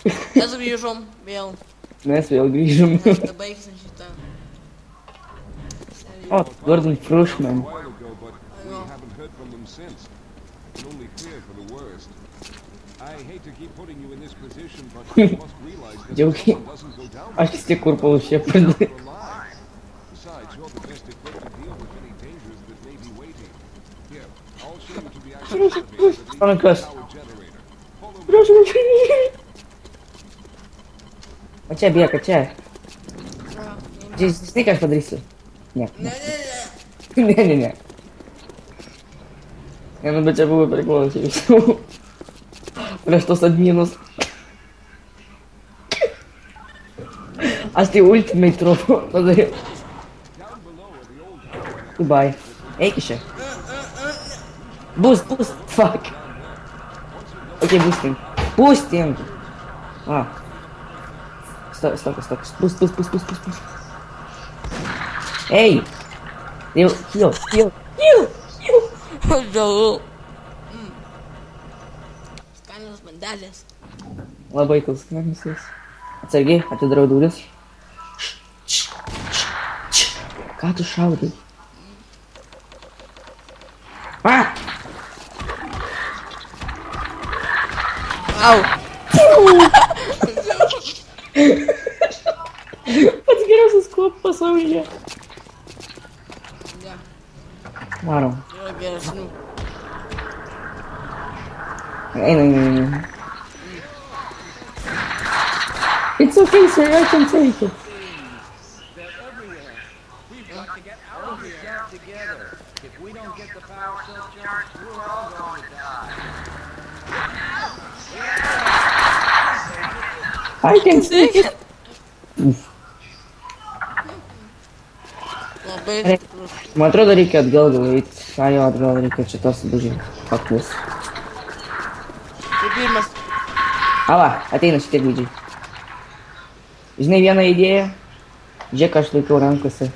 Mes grįžom vėl. Mes vėl grįžom. Tada baigsim šitą. O, Gordon Frushman. while ago, but we haven't heard from them since. Can only fear for the worst. I hate to keep putting you in this position, but you must realize that Joking. someone doesn't go down Аж стекур получил. for alive. Besides, you're the best equipped to deal with any dangers that may be waiting. Here, I'll show you to the access elevator that Stană leads to căs. the power generator. Follow me. А че, бяка, че? Здесь сникаш под рису? Нет. Ne. Не-не-не. Я на тебя было прикол все. Бля, что с минус? А ты ультимейт трофу подарил. Goodbye. Эй, киша. Буст, фак. Окей, бустинг. Бустинг. А. Стоп. Буст. Эй! Хил. Žalu. Skanios bandelės. Labai tas skanius. Atsargiai, atidarau duris. Ką tu šaudai? A! Au. Pats geriausias kuo pasaulyje. Ne. Varom. Yra geresnių. Eina. It's okay, sir, I can take it. They're everywhere. We've got to get out of here together. If we don't get the power cell charged, we're all going to die. I can take it. Labai stiprus. Man atrodo, reikia atgal eit. Jo, atgal reikia čia tos bužiai. Paklus. Tai pirmas. Ava, ateina šitie gudžiai. Žinai vieną idėją? Žiūrėk, aš laikau rankose.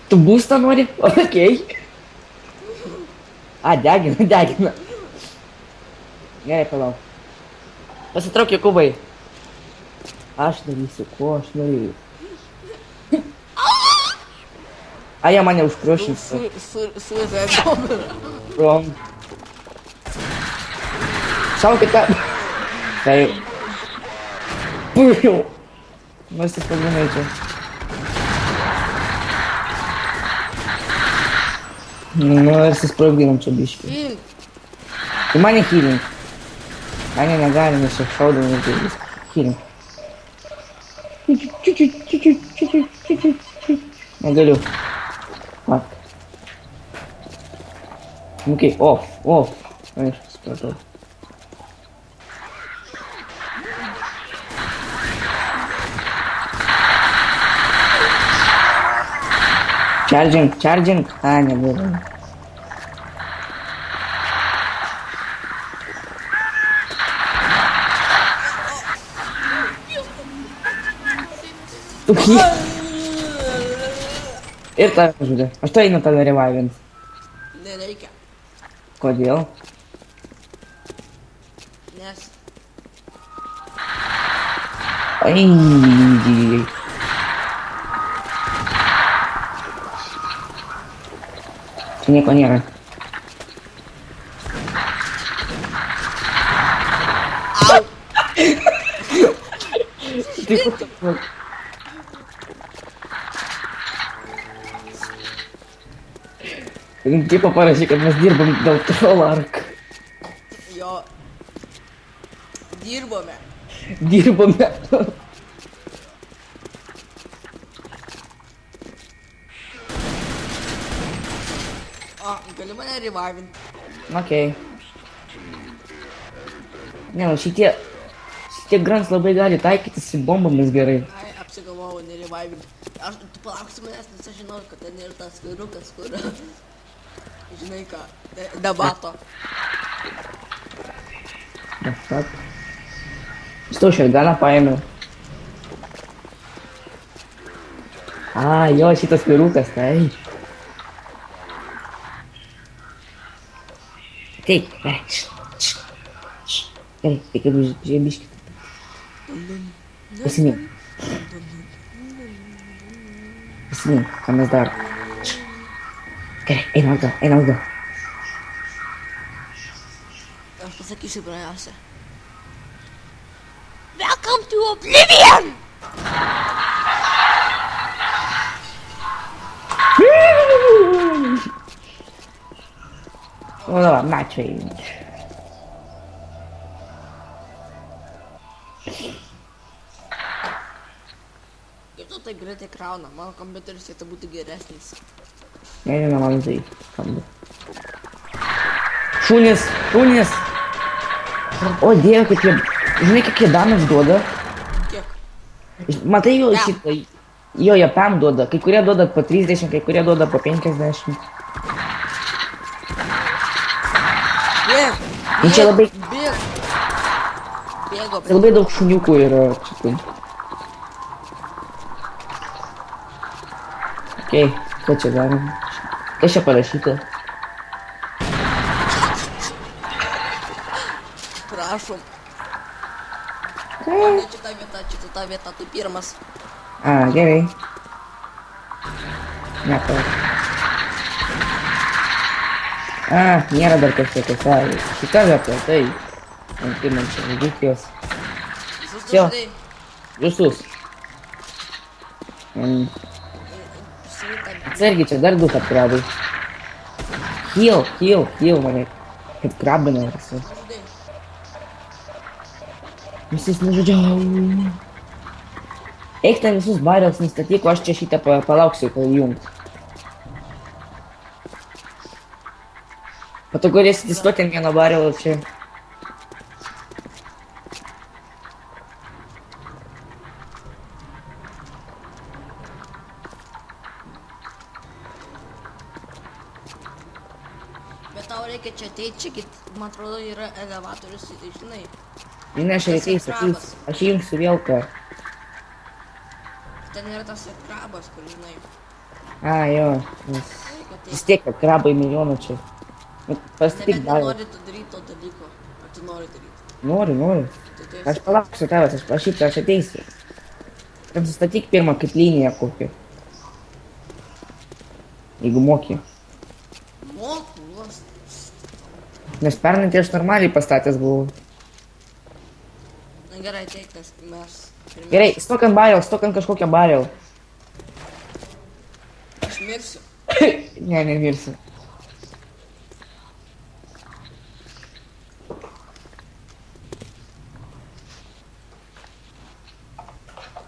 Tu būstą nori? Okei. A, degina. Gerai, palauk. Pasitrauk, Jokūbai. Aš darysiu, ko aš norėjau. A, jie mane užkrušins. Suizėdom. Wrong. Šaukite. Tai. Puiu. Nusispaginai čia. Nu, ir susprogdinom čia biškį. Tai mane healing. Mane negali, nes čia šaudau ir tai viską. Healing. Negaliu. Fuck. Okay, off. Aš supratau. Charging. A, nebuvo. Ir tave žudė. Aš tai einu tave revivint. Nereikia. Kodėl? Nes. Ai. Čia nieko nėra. Au. Tai kur tu? Tipo parašė, kad mes dirbam dėl trolark. Jo. Dirbome. Dirbame. O, gali mane revivint. Okei. Ne, nu šitie grants labai gali taikytis su bombomis gerai. Ai, apsigalvojau, nerevivint. Tu palauksi manęs, nes aš žinau, kad ten yra tas vyrukas, kur... Žinai ką, debato. The fuck? Stai šerganą paėmiau. A, jo, šitas vyrukas, tai. Taip, Gerai, reikia žiūrėti biškį. Prisimink. Prisimink, ką mes darom. Gerai, einam atgal, einam atgal. Aš pasakysiu pirmiausia. Welcome to Oblivion! Nu, da, mačiai. Kaip tu taip greitai krauna? Mano kompiuteris turėtų būti geresnis. Nežinau, man tai skamba. Šunys, šunys. O dieve, kaip jie... Žinai, kiek jie damage duoda? Kiek? Matai jo Jam. šitą... Jo, jie pam duoda. Kai kurie duoda po 30, kai kurie duoda po 50. Bėg! Nu, čia labai- Bėg! Bėgo, Tai labai daug šuniukų yra šitų. Okei, ką čia darom? Kas čia parašyta? prašom. Ne, čia ta vieta, tu pirmas. A, gerai. Ne, palauk. A, nėra dar kažkokios sąlygos. Šita vieta, tai. Tai man čia žudyti jos. Visus Jo. tu žudai. Visus. Svita. Atsargiai, čia dar du krabai. Heal mane. Kaip krabina visi. Žudai. Visus nužudžiau. Eik ten visus barels nustatyk, o aš čia šitą palauksiu, kol jungt. Po to galėsit įstoti ant vieno barelo čia. Bet tau reikia čia ateiti, čia, man atrodo, yra elevatorius, tai žinai. Ne, aš ateis. Aš įjungsiu vėl ką. Ten yra tas ir krabas, kur žinai. A, jo. Nes Reikia ateiti. vis tiek, kad krabai milijoną čia. Nu, pastatyk Nebent barelą. nenori tu daryti to dalyko. Ar tu nori daryti? Noriu. Tai tu Aš palauksiu tavęs, aš ateisiu. Ten sustatyk pirmą kaip liniją kokią. Jeigu moki. moku, vos. Nes pernai tai aš normaliai pastatęs buvau. Na gerai, teik, nes mes... pirmiausia- Gerai, stok ant barel, stok ant kažkokią barel. Aš mirsiu. Ne, nemirsiu.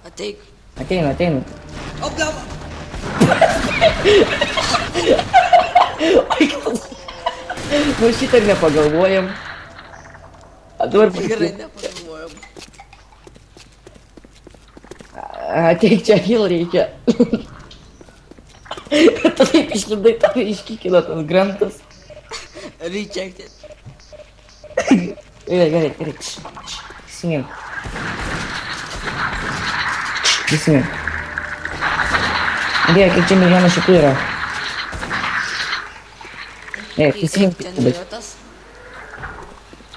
Ateik. Ateinu. O, bliava! Nu šitą nepagalvojam. A dabar Gerai, nepagalvojom. Ateik čia heal reikia. Tu taip išlindai, tave iškikino tas grantas. Rejected. Gerai. Prisimink. Dieve, kiek čia milijonų šitų yra. Prisimink. Ten yra tas.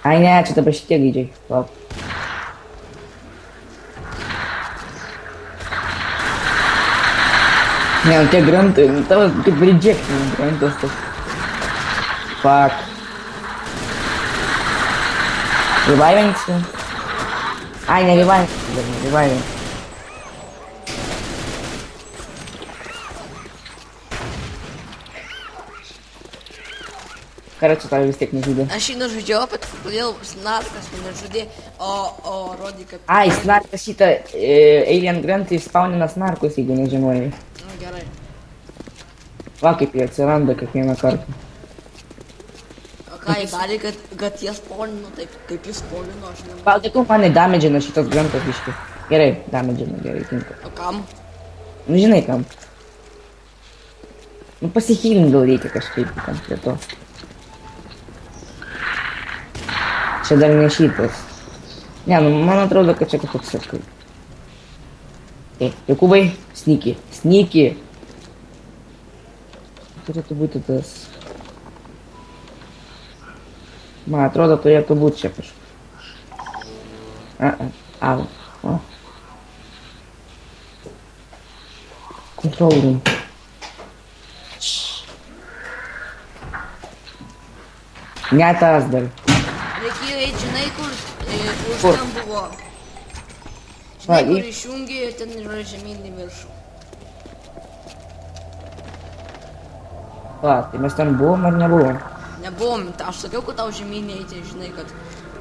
Ai ne, čia dabar šitie gaidžiai. Lauk. Ne, nu tie grantai, nu tavo kaip rejectinis grantas tas. Fuck. Revivinsi? Ai, ne revivinsi. Короче, tave vis tiek nužudė. Aš jį nužudžiau, bet kodėl snarkas mane žudė, o rodė, kad... Ai, snarkas šitą Alien Grantai spaunina snarkus, jeigu nežinojai. Nu gerai. Va kaip jie atsiranda kiekvieną kartą. O ką jį darė, kad jie spawnino taip, kaip jis spawnino, aš nemanau. Paldiku, mane damedžina šitas grantas biški. Gerai, damedžina, gerai, tinka. O kam? Nu žinai kam. Nu pasihylint gal reikia kažkaip tam prie to. Čia dar ne šitas. Ne, nu man atrodo, kad čia kažkoks sakai. Jokūbai, sneaky. Turėtų būti tas. Man atrodo, turėtų būti čia kažkas. Au. O. Control room. Ne tas dar. Reikėjo eiti, žinai, kur Kur? ten buvo. Va, Žinai, kur į- išjungi ir ten yra žemyn į viršų. Va, tai mes ten buvom ar nebuvom? Nebuvom, aš sakiau, kad tau žemyn eiti, žinai, kad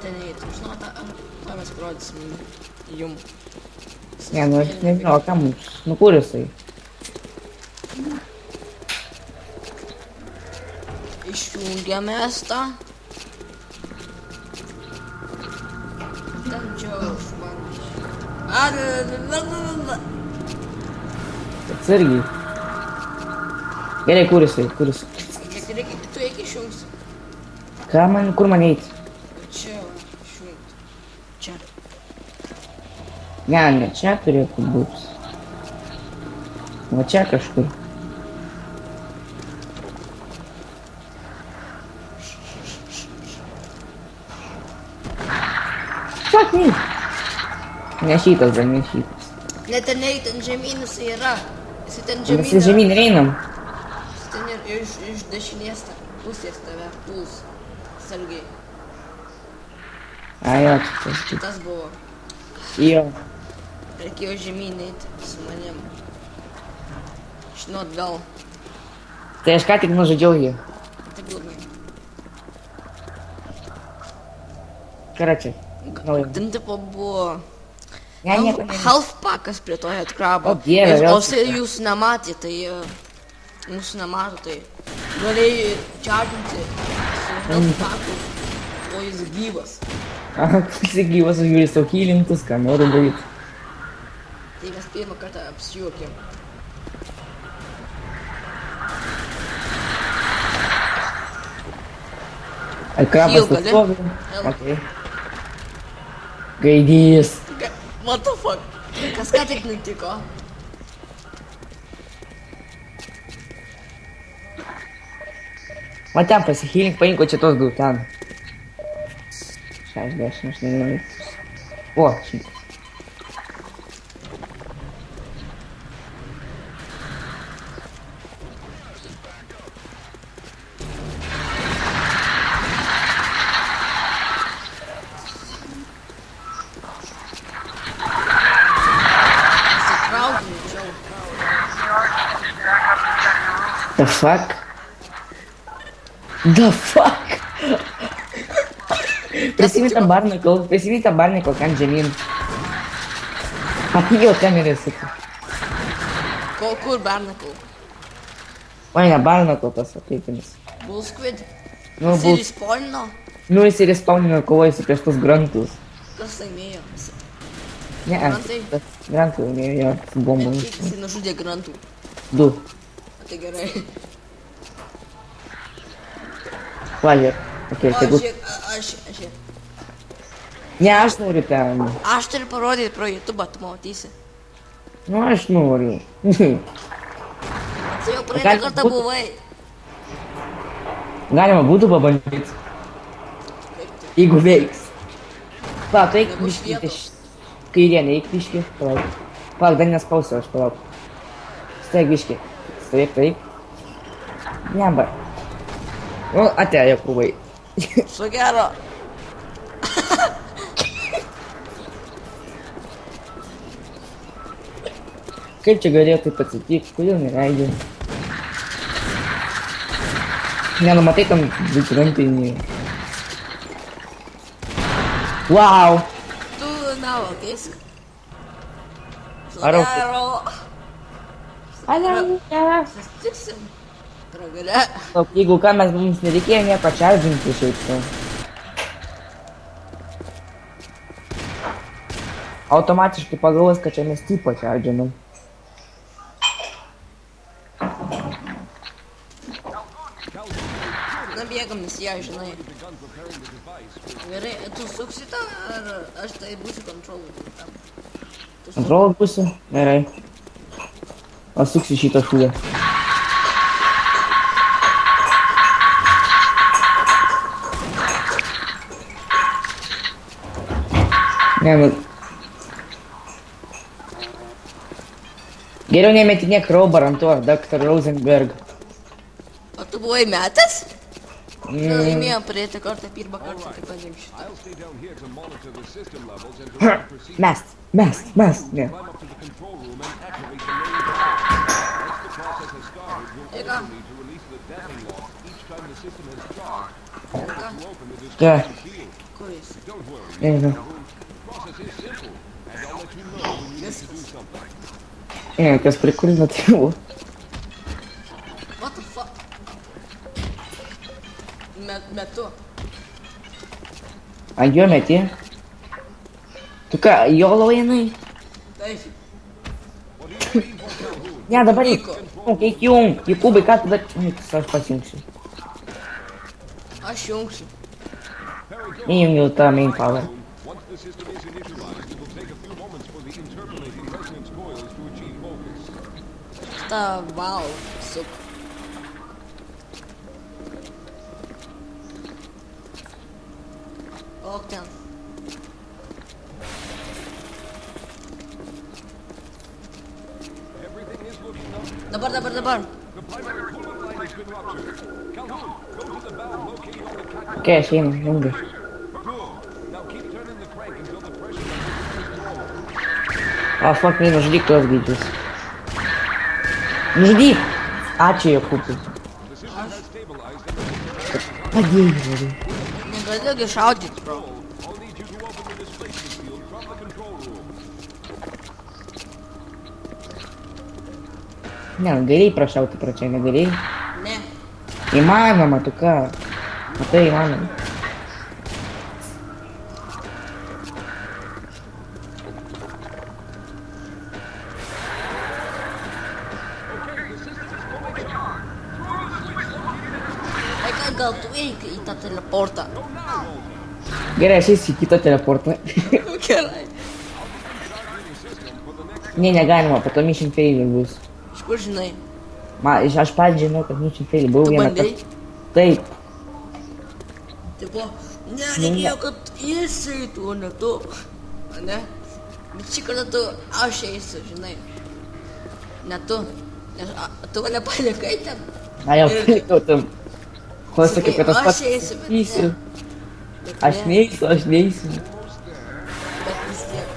ten eiti. Žinau, tą mes parodysim jum. Ne, nu aš nežinau, kam mums. Nu kur jisai? Išjungiame tą. Ten čia už man. Atsargiai. Gerai, kur jisai? Kur jisai? Kiek reikia, tu eik išjungsi. Ką man, kur man eiti? Čia, va, išjungti. Čia. Ne, čia turėtų būti. Va čia kažkur. Fuck me. Ne šitas, dar ne šitas. Ne ten eik, ten žemyn jisai yra. Jisai ten Mes žemyn į žemyn ir einam. Jisai ten ir iš dešinės pusės tave puls. Sargiai. Ai, jo, čia tas. Tas buvo. Jo. Reikėjo žemyn eiti su manim. Žinot, gal. Tai aš ką tik nužudžiau jį. Taip liūdnai. Karačiai. Nauja. Ten tipo buvo Ne, nieko ne. health packas prie to headcrabo. O dieve, vėl O jisai šitą. jūs nematė, tai mūsų nemato, tai galėjai čardinti su health packu, o jis gyvas. Aha, jisai gyvas užžiūri savo healintus, ką noriu daryti. Tai mes pirmą kartą apsijuokėm. Ar krabas Heal gali? pastovi? Heal. Okei. Gaidys. What the fuck? Kas ką tik nutiko? Va ten pasihylink, paimk čia tos du, ten. 60, aš nežinau. O, 100. Pasitraukime čia. The fuck? The fuck? Prisimeni tą barnacle ten žemyn. Jo, ten ir esi. Kur Barnacle? Oi, ne barnacle tas ateikinis. Bull Squid? Nu, Jis bus. respawnino? Nu, jis ir įspaunino kovojasi prieš tos grantus. Kas laimėjo? Ne, Grantai? tas grantų laimėjo jo su bombomis. Kiek jisai nužudė grantų? 2. Tai gerai. Valė. Okei, tai bus. Aš. Ne, aš noriu ten. Aš turiu parodyti pro YouTube, tu matysi. Nu, aš noriu. Tai jau praeitą Gali kartą būt- buvai. Galima būtų pabandyti, Kaip tai? jeigu veiks. Va, tu eik Nebus biškį. vietos. Kairienė, eik biškį. Palauk. Palauk, dar nespausiu, aš palauk. Stovėk biškį. Stovėk, taip. Neba. Nu, atėjo krūvai. Su gero. Kaip čia galėjo taip atsitikti, kodėl neleidžiu? Nenumatai tam dvikrantiniai. Wow! Tu nevalkėsi. Su Ar gero. Aleluja! Susitiksim. Pragale. Jeigu ką, mums nereikėjo nieko čardžinti šiaip sau. Automatiškai pagalvos, kad čia mes tipo čardžinam. Na bėgam, nes ją žinai. Gerai, tu suksi tą, ar aš tai būsiu kontrolų tam? Tu suksi. Kontrolą būsiu? Gerai. O suksi šitą šūdę. Ne, nu. Geriau nemetinėk Crowbar ant to, Dr. Rosenberg. O tu buvai metęs? Laimėjom praeitą kartą, pirmą kartą, taip pat šitą. I'll stay down here to monitor the system levels and direct the procedure. Mest, ne. Climb up to the control room and activate the main power. Once the process has started, you'll also need to release the deathing lock each time the system has charged. To open the Yeah. display shield. Kur jis? Don't worry. Nežinau. The process is simple, and I'll let you know when you need to do something. Ne, kas prikulino tai buvo. What the fuck? Metu. Ant jo meti? Tu ką, jolo einai? Taip. What are you waiting for, Calhoun? Ne, dabar eik jung. Jokūbai, ką tada... Aš pasijungsiu. Aš jungsiu. Įjungiau tą main power. Once the system is initialized, it will take a few moments for the interpolating resonance coils to achieve focus. Ta valve, suk. O ten. Everything is looking up. Dabar. The primary coolant line has been ruptured. Calhoun, go to the valve located on the catwalk. Okei, aš einu, jungiu. Good. Now keep turning the crank until the pressure level is normal. A, fuck, ne, nužudyk tuos gaidžius. Nužudyk! Ačiū, Jokūbai. The system has stabilized and the Padėjai, labai. Negalėgi šaudyti, bro. I'll need you to open the displacement field from the control room. Ne, galėjai prašauti pro čia, negalėjai. Ne. Įmanoma, tu ką? Matai, įmanoma. Gal tu eik į tą teleportą. Gerai, aš eisiu į kitą teleportą. Gerai. Ne, negalima, po to mission failure bus. Iš kur žinai? Aš pats žinau, kad mission failure buvau Tu vieną bandei? kartą. Taip. Tipo, ne, reikėjo, kad jis eitų, o ne tu. Ne? Bet šį kartą tu, aš eisiu, žinai. Ne tu. Nes tu mane palikai ten. Na, jau palikau tam. Ko sakai, kad aš pats Aš eisiu, bet eisiu. ne. Bet Aš ne, neisiu, aš neisiu. bet vis tiek.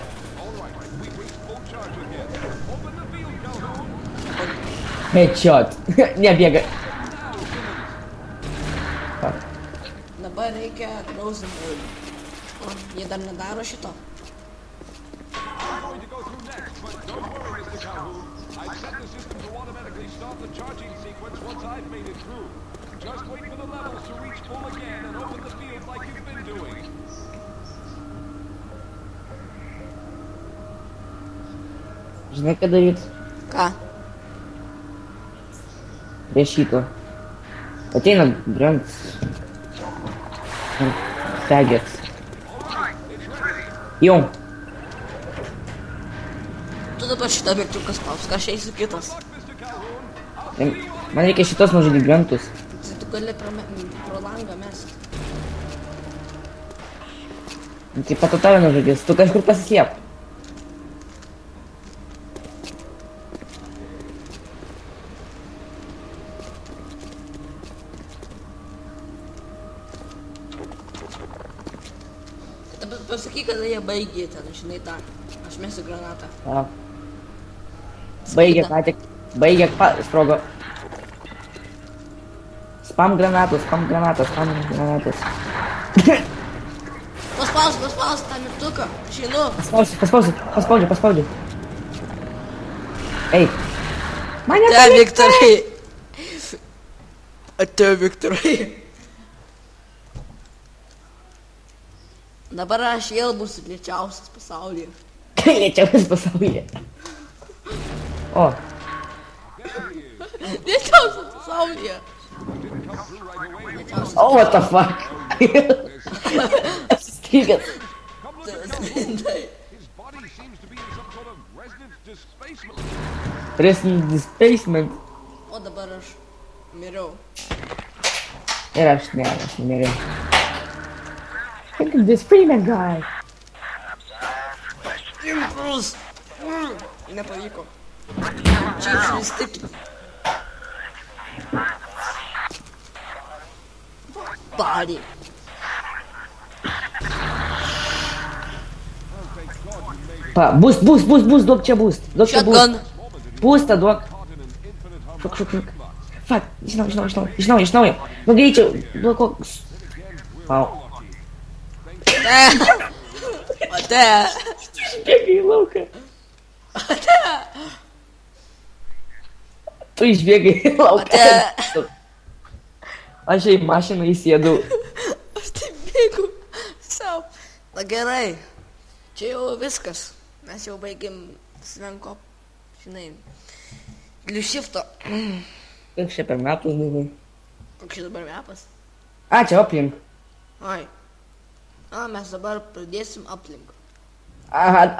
Headshot. Nebėga. Dabar reikia Rosenberg. O, jie dar nedaro šito. I'm going to go through next, but don't worry, Mr. Calhoun. I've set the system to automatically stop the charging sequence once I've made it through. Just wait for the levels to reach full again and open the field like you've been doing. Žinai, ką daryt? Ką? Prie šito. Ateina Brent. Faggots. Jum. Tu dabar šitą mygtuką spausk, aš eisiu kitas. Man reikia šitos nužudyti Brentus. Tai tu gali pro langą mest. Tai pat tave nužudys. Tu kažkur pasislėp. Dabar pasakyk, kada jie baigė ten, žinai tą. Aš mesiu granatą. A. Baigė ką tik. Baigė sprogo. Spam granatus, spam granatas, spam granatas. Paspausk tą mygtuką. Aš einu. Paspaudžiu. Ei. Mane Te, Viktorai. Atėjo Viktorai. Dabar aš vėl būsiu lėčiausias pasaulyje. Lėčiausias pasaulyje. O. Lėčiausias pasaulyje. Lėčiausias. Oh, what the fuck? Apsistrigęs. His body seems to be in some sort of resonance displacement. Resonance displacement. O dabar aš miriau. Ir aš nemiriau. Look at this Freeman guy. Krus. Nepavyko. Čia vis tik. Body. Boost, duok čia boost. Duok čia Shotgun. boost. Boostą duok. Šok. Fuck, iš naujo. Nu greičiau, duok koks. Pau. Ate. Išbėgai į lauką. Tu išbėgai į lauką. Aš į mašiną įsėdau. Aš taip bėgu sau. Na gerai. Čia jau viskas. Mes jau baigėm Svenko, žinai, Gliušifto. Kiek čia per metus buvai? Koks čia dabar mepas? A, čia aplink. Oi. Mes dabar pradėsim aplink. Aha,